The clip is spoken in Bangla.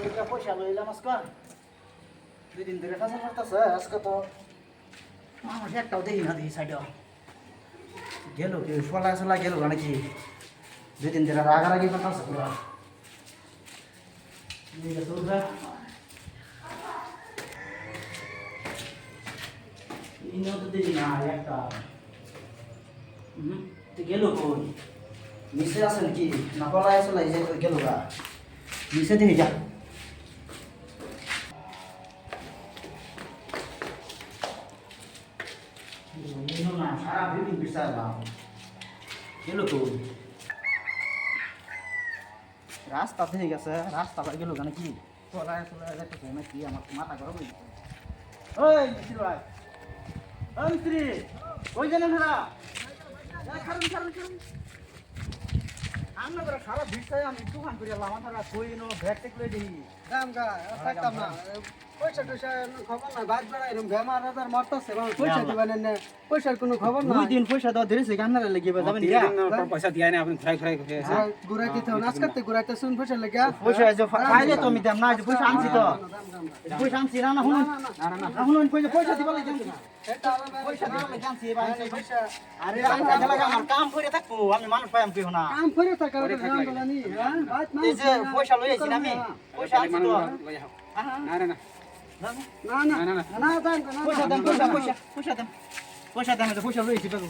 লিখা পয়সা লইলাম আজকে 2 দিন ধরে ফাঁসা করতেছে আজকে তো মানুষ একটাও দেখি না দেখি সাইডে গেল কি সোলা গেল নাকি 2 দিন ধরে রাগারাগি করতেছে পুরা ইনো তো দেখি না একটা গেল কই নিচে আছে নাকি না পলায় আসলে এই যে গেল গা নিচে দেখি যা না সারা বিল্ডিং বিচারলাম গেল কই রাস্তা থেকে গেছে রাস্তা গেল গা নাকি পলায় যাচ্ছে নাকি আমার মাথা গরম হয়ে গেছে ওই মিস্ত্রি ভাই ওই মিস্ত্রি ওই জানেন না আমরা সারা বিষয় আমি দোকান করে এলাম আমার কই নো ব্যাগ টেক লই দিই দাম গা থাকতাম না পয়সা টয়সা খবর না বাদ বেড়া এরকম বেমার আজার মরতেছে পয়সা দিবেন না পয়সার কোনো খবর না 2 দিন পয়সা দাও ধরেছে গান্নারে লাগিয়ে যাবেন পয়সা দিয়ে না আপনি ঘুরাই করে আছে গুড়া কি তো নাচ করতে গুড়াইতে শুন পয়সা লাগা পয়সা যে খাইলে তো আমি দাম না যে পয়সা আনছি তো পয়সা আনছি না না শুনুন না শুনুন পয়সা দিবা লাগি আনছি এটা পয়সা দিবা লাগি আনছি ভাই পয়সা আরে টাকা লাগা আমার কাম করে থাকবো আমি মানুষ পাইম কই না কাম করে থাকা ওটা কাম বলা নি হ্যাঁ বাত না এই যে পয়সা লই আইছি আমি পয়সা আনছি তো না না না না না না দাম পয়সা দেন পয়সা দেন পয়সা দেন পয়সা লই আইছি বাবু